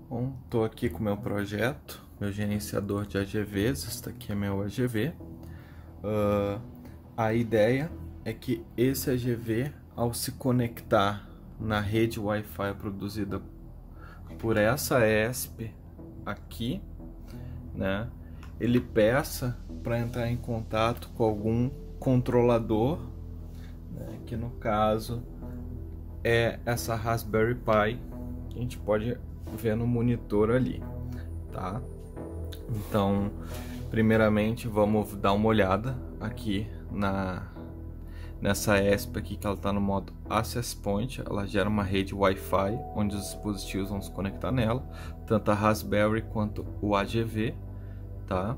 Bom, estou aqui com o meu projeto, meu gerenciador de AGVs. Este aqui é meu AGV. A ideia é que esse AGV, ao se conectar na rede Wi-Fi produzida por essa ESP aqui, né, ele peça para entrar em contato com algum controlador, né, que no caso é essa Raspberry Pi, que a gente pode ver no monitor ali, tá? Então, primeiramente vamos dar uma olhada aqui nessa ESP aqui, que ela está no modo Access Point. Ela gera uma rede Wi-Fi onde os dispositivos vão se conectar nela, tanto a Raspberry quanto o AGV, tá?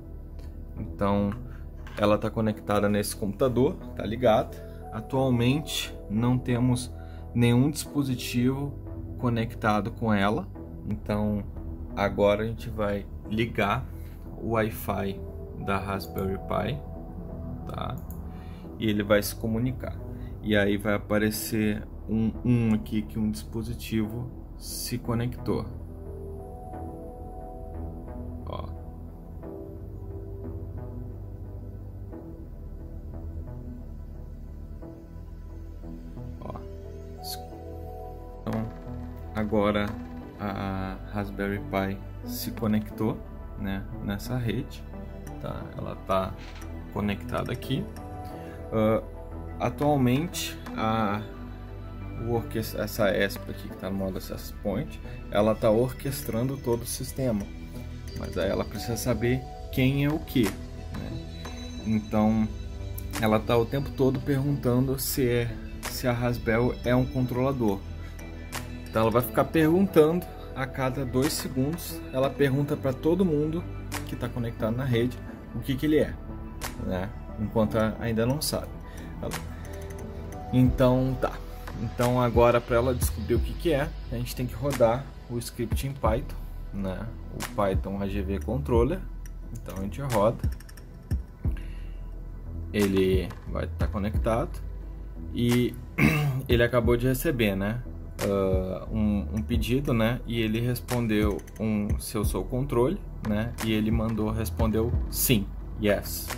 Então ela está conectada nesse computador, tá ligada. Atualmente não temos nenhum dispositivo conectado com ela, então agora a gente vai ligar o Wi-Fi da Raspberry Pi, tá? E ele vai se comunicar, e aí vai aparecer aqui que um dispositivo se conectou. Ó. Ó. Então agora a Raspberry Pi se conectou, né, nessa rede, tá? Ela tá conectada aqui. Atualmente essa ESP aqui que está no modo Access Point, ela está orquestrando todo o sistema, mas aí ela precisa saber quem é o que, né? Então ela está o tempo todo perguntando se a Raspberry é um controlador. Então ela vai ficar perguntando a cada 2 segundos. Ela pergunta para todo mundo que está conectado na rede o que ele é, né? Enquanto ainda não sabe. Então tá. Então agora, para ela descobrir o que é, a gente tem que rodar o script em Python, né? O Python AGV Controller. Então a gente roda. Ele vai estar conectado e ele acabou de receber, né, um pedido, né? E ele respondeu se eu sou o controle, né? E ele respondeu sim, yes.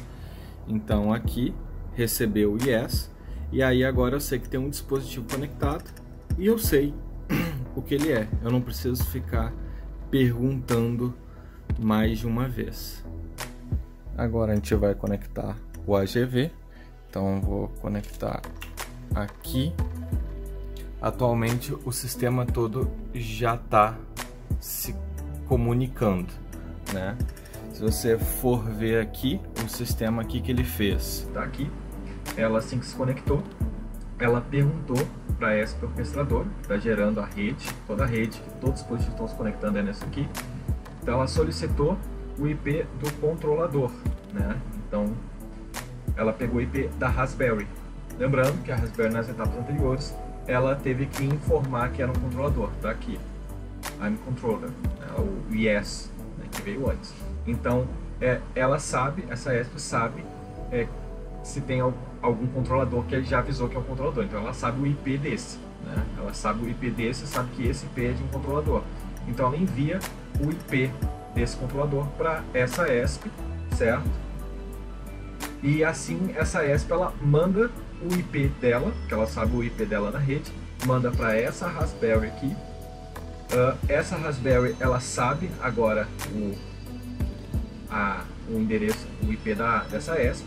Então aqui recebeu o yes, e aí agora eu sei que tem um dispositivo conectado e eu sei o que ele é. Eu não preciso ficar perguntando mais de uma vez. Agora a gente vai conectar o AGV. Então eu vou conectar aqui. Atualmente o sistema todo já está se comunicando, né? Se você for ver aqui, o sistema aqui que ele fez, tá aqui. Ela, assim que se conectou, ela perguntou para a ESP orquestradora, está gerando a rede, toda a rede, que todos os dispositivos estão se conectando é nessa aqui. Então ela solicitou o IP do controlador, né? Então ela pegou o IP da Raspberry. Lembrando que a Raspberry, nas etapas anteriores, ela teve que informar que era um controlador, tá aqui. I'm controller, né? O yes, né, que veio antes. Então ela sabe, essa ESP sabe se tem algum controlador que ele já avisou que é um controlador. Então ela sabe o IP desse, né? Ela sabe o IP desse, sabe que esse IP é de um controlador. Então ela envia o IP desse controlador para essa ESP, certo? E assim essa ESP ela manda o IP dela, que ela sabe o IP dela na rede, manda para essa Raspberry aqui. Essa Raspberry ela sabe agora o endereço, o IP dessa ESP,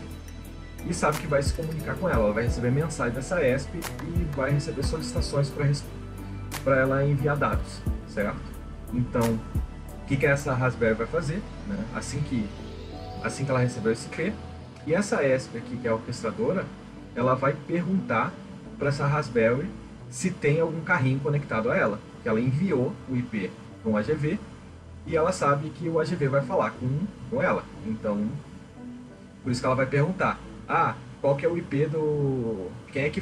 e sabe que vai se comunicar com ela. Ela vai receber mensagem dessa ESP e vai receber solicitações para ela enviar dados, certo? Então, o que essa Raspberry vai fazer, né? Assim que ela receber esse IP, e essa ESP aqui, que é a orquestradora, ela vai perguntar para essa Raspberry se tem algum carrinho conectado a ela, que ela enviou o IP para um AGV, e ela sabe que o AGV vai falar com ela. Então, por isso que ela vai perguntar: qual que é o IP do... Quem é que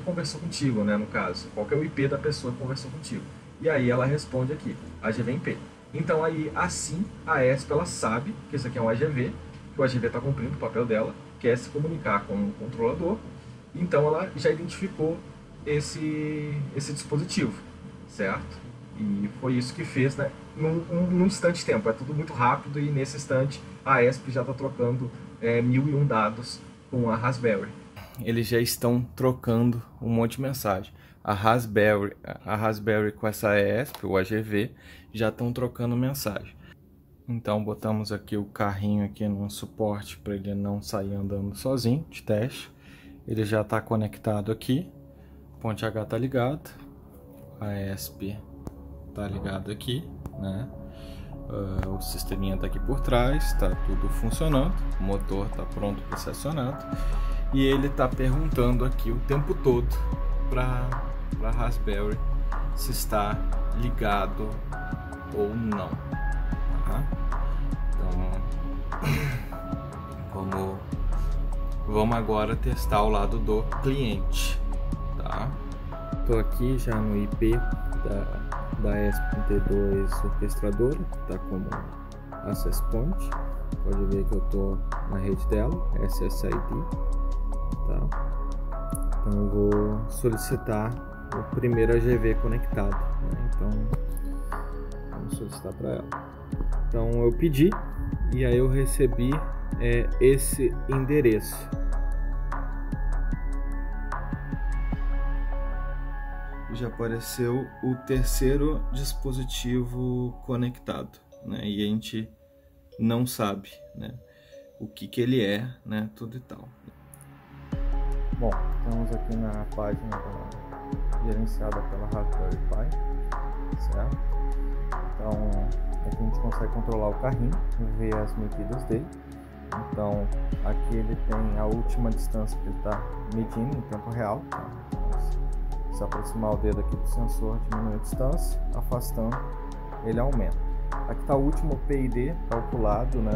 conversou contigo, né, no caso? Qual que é o IP da pessoa que conversou contigo? E aí ela responde aqui, AGV IP. Então aí, assim, a ESP ela sabe que isso aqui é um AGV, que o AGV está cumprindo o papel dela, que é se comunicar com o controlador. Então ela já identificou esse dispositivo, certo? E foi isso que fez, né, num instante de tempo. É tudo muito rápido e nesse instante a ESP já está trocando 1001 dados com a Raspberry. Eles já estão trocando um monte de mensagem. A Raspberry com essa ESP, o AGV, já estão trocando mensagem. Então botamos aqui o carrinho aqui no suporte para ele não sair andando sozinho, de teste. Ele já está conectado aqui, ponte H está ligado, a ESP está ligado aqui, né? O sisteminha está aqui por trás, está tudo funcionando, o motor está pronto para ser acionado. E ele está perguntando aqui o tempo todo para a Raspberry se está ligado ou não. Tá? Então, vamos agora testar o lado do cliente. Tá? Estou aqui já no IP da ESP32 orquestradora, que está como Access Point. Pode ver que eu estou na rede dela, SSID. Tá? Então eu vou solicitar o primeiro AGV conectado, né? Então vamos solicitar para ela. Então eu pedi e aí eu recebi esse endereço. Já apareceu o terceiro dispositivo conectado, né? E a gente não sabe, né, o que ele é, né, tudo e tal. Bom, estamos aqui na página gerenciada pela Raspberry Pi, certo? Então aqui a gente consegue controlar o carrinho, ver as medidas dele. Então aqui ele tem a última distância que ele está medindo em tempo real. Tá? Então, se aproximar o dedo aqui do sensor, diminui a distância, afastando, ele aumenta. Aqui está o último PID calculado, né,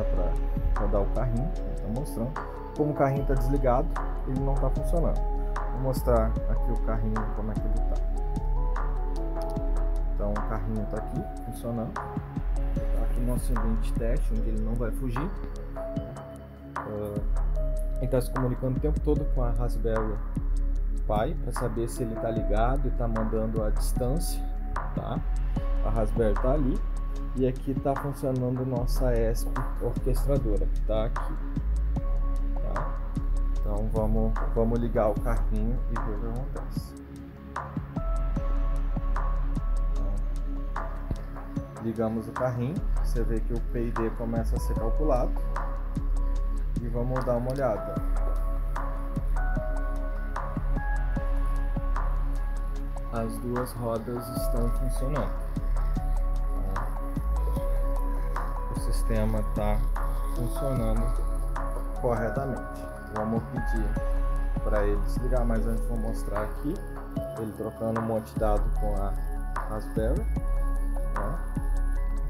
para dar o carrinho, está mostrando. Como o carrinho está desligado, ele não está funcionando. Vou mostrar aqui o carrinho, como é que ele está. Então o carrinho está aqui, funcionando. Está aqui no nosso ambiente de teste, onde ele não vai fugir. Ele está se comunicando o tempo todo com a Raspberry Pi, para saber se ele está ligado e está mandando a distância. Tá? A Raspberry está ali. E aqui está funcionando nossa ESP orquestradora, que está aqui. Tá? Então vamos ligar o carrinho e ver o que acontece. Então, ligamos o carrinho, você vê que o PID começa a ser calculado. E vamos dar uma olhada. As duas rodas estão funcionando. O sistema está funcionando corretamente. Vamos pedir para ele desligar, mas antes vou mostrar aqui ele trocando um monte de dados com a Raspberry. Né?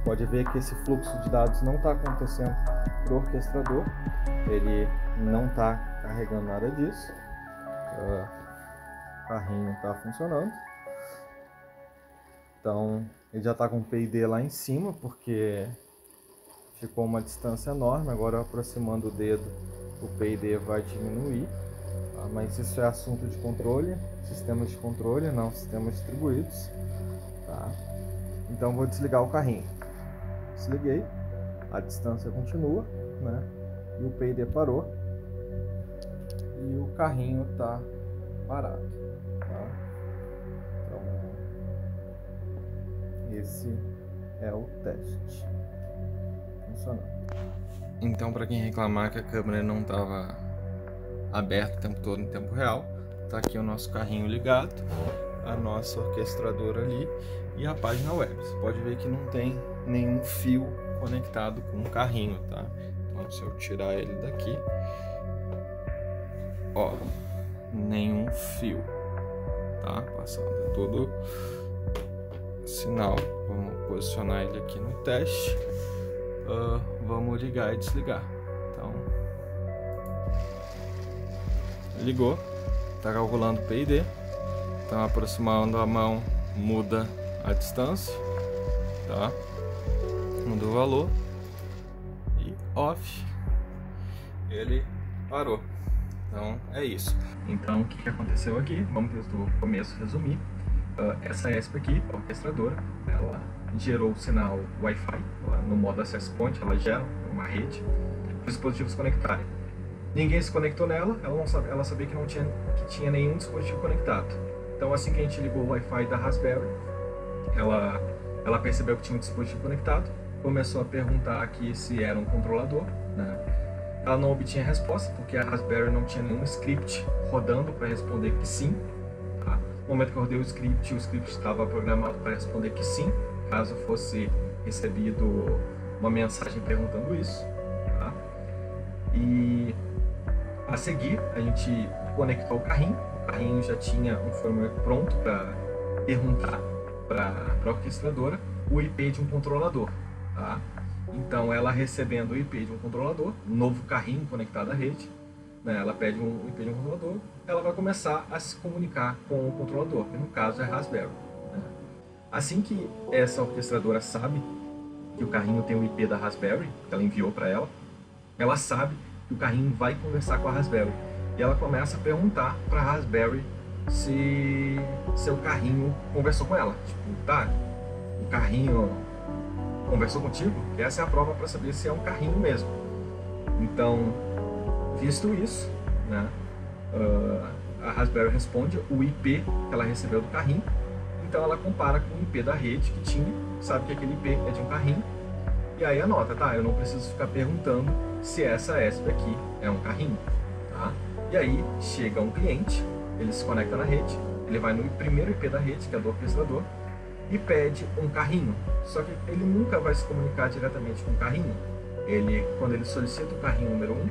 Pode ver que esse fluxo de dados não está acontecendo para o orquestrador, ele não está carregando nada disso. O carrinho está funcionando. Então ele já está com o PID lá em cima, porque ficou uma distância enorme. Agora aproximando o dedo, o PID vai diminuir, tá? Mas isso é assunto de controle, sistemas de controle, não sistemas distribuídos. Tá? Então vou desligar o carrinho. Desliguei, a distância continua, né? E o PID parou e o carrinho está parado. Tá? Então esse é o teste. Então, para quem reclamar que a câmera não estava aberta o tempo todo em tempo real, tá aqui o nosso carrinho ligado, a nossa orquestradora ali e a página web. Você pode ver que não tem nenhum fio conectado com o carrinho, tá? Então, se eu tirar ele daqui, ó, nenhum fio, tá? Passando todo sinal. Vamos posicionar ele aqui no teste. Vamos ligar e desligar. Então, ligou, está calculando o PID. Então, aproximando a mão, muda a distância, tá? Muda o valor e off. Ele parou. Então é isso. Então o que aconteceu aqui? Vamos desde o começo resumir. essa ESP aqui, a orquestradora, ela gerou o sinal Wi-Fi, no modo Access Point, ela gera uma rede para os dispositivos conectarem. Ninguém se conectou nela, ela sabia que não tinha nenhum dispositivo conectado. Então assim que a gente ligou o Wi-Fi da Raspberry, ela percebeu que tinha um dispositivo conectado, começou a perguntar aqui se era um controlador, né? Ela não obtinha resposta, porque a Raspberry não tinha nenhum script rodando para responder que sim. Tá? No momento que eu rodei o script estava programado para responder que sim, caso fosse recebido uma mensagem perguntando isso. Tá? E a seguir, a gente conectou o carrinho já tinha um firmware pronto para perguntar para a orquestradora o IP de um controlador. Tá? Então, ela recebendo o IP de um controlador, um novo carrinho conectado à rede, né, ela pede um IP de um controlador, ela vai começar a se comunicar com o controlador, que no caso é Raspberry. Né? Assim que essa orquestradora sabe que o carrinho tem o IP da Raspberry, que ela enviou para ela sabe que o carrinho vai conversar com a Raspberry. E ela começa a perguntar para a Raspberry se o carrinho conversou com ela. Tipo, tá, o carrinho conversou contigo? Essa é a prova para saber se é um carrinho mesmo. Então, visto isso, né, a Raspberry responde o IP que ela recebeu do carrinho. Então ela compara com o IP da rede que tinha, sabe que aquele IP é de um carrinho, e aí anota, tá, eu não preciso ficar perguntando se essa ESP aqui é um carrinho. Tá? E aí chega um cliente, ele se conecta na rede, ele vai no primeiro IP da rede, que é do orquestrador, e pede um carrinho. Só que ele nunca vai se comunicar diretamente com o carrinho. Quando ele solicita o carrinho número 1,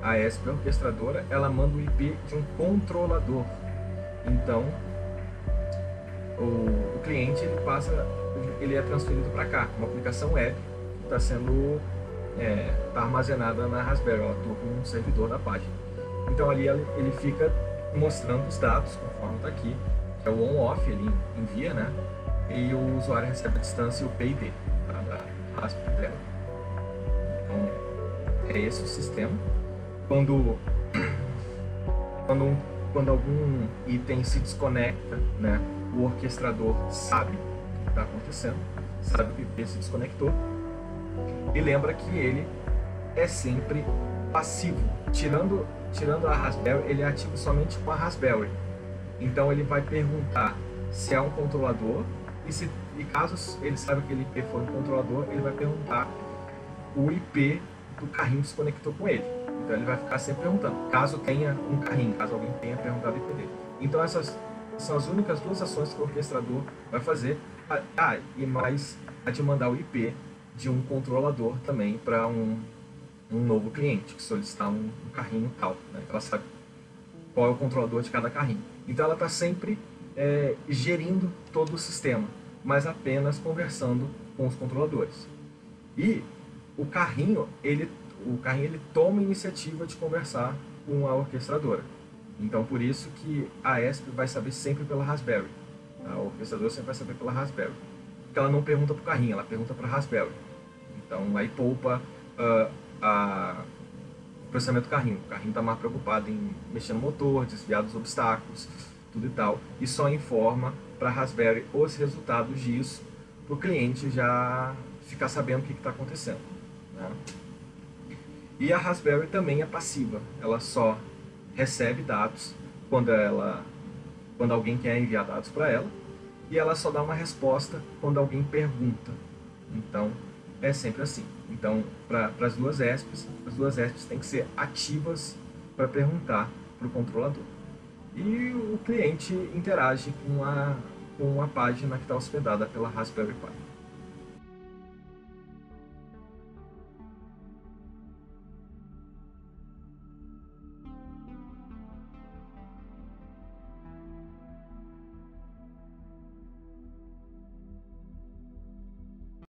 a ESP orquestradora, ela manda o IP de um controlador. Então, o cliente ele é transferido para cá, uma aplicação web que está armazenada na Raspberry, ela atua como um servidor da página. Então ali ele fica mostrando os dados, conforme está aqui, que é o on-off, ele envia, né? E o usuário recebe a distância e o PID, tá? Da Raspberry dela. Então, é esse o sistema. Quando algum item se desconecta, né? O orquestrador sabe o que está acontecendo, sabe que o IP se desconectou, e lembra que ele é sempre passivo. Tirando a Raspberry, ele é ativo somente com a Raspberry. Então ele vai perguntar se é um controlador, e caso ele saiba que aquele IP for um controlador, ele vai perguntar o IP do carrinho que se conectou com ele. Então ele vai ficar sempre perguntando, caso tenha um carrinho, caso alguém tenha perguntado o IP dele. Então essas são as únicas duas ações que o orquestrador vai fazer. E mais a de mandar o IP de um controlador também para um novo cliente que solicitar um carrinho tal, né? Ela sabe qual é o controlador de cada carrinho. Então ela está sempre gerindo todo o sistema, mas apenas conversando com os controladores. E o carrinho ele toma a iniciativa de conversar com a orquestradora. Então por isso que a ESP vai saber sempre pela Raspberry. A orquestradora sempre vai saber pela Raspberry. Porque ela não pergunta para o carrinho, ela pergunta para a Raspberry. Então aí poupa o processamento do carrinho. O carrinho está mais preocupado em mexer no motor, desviar dos obstáculos, tudo e tal. E só informa para a Raspberry os resultados disso, para o cliente já ficar sabendo o que está acontecendo. Né? E a Raspberry também é passiva. Ela só recebe dados quando alguém quer enviar dados para ela, e ela só dá uma resposta quando alguém pergunta. Então é sempre assim. Então para as duas ESPs têm que ser ativas para perguntar para o controlador. E o cliente interage com a página que está hospedada pela Raspberry Pi.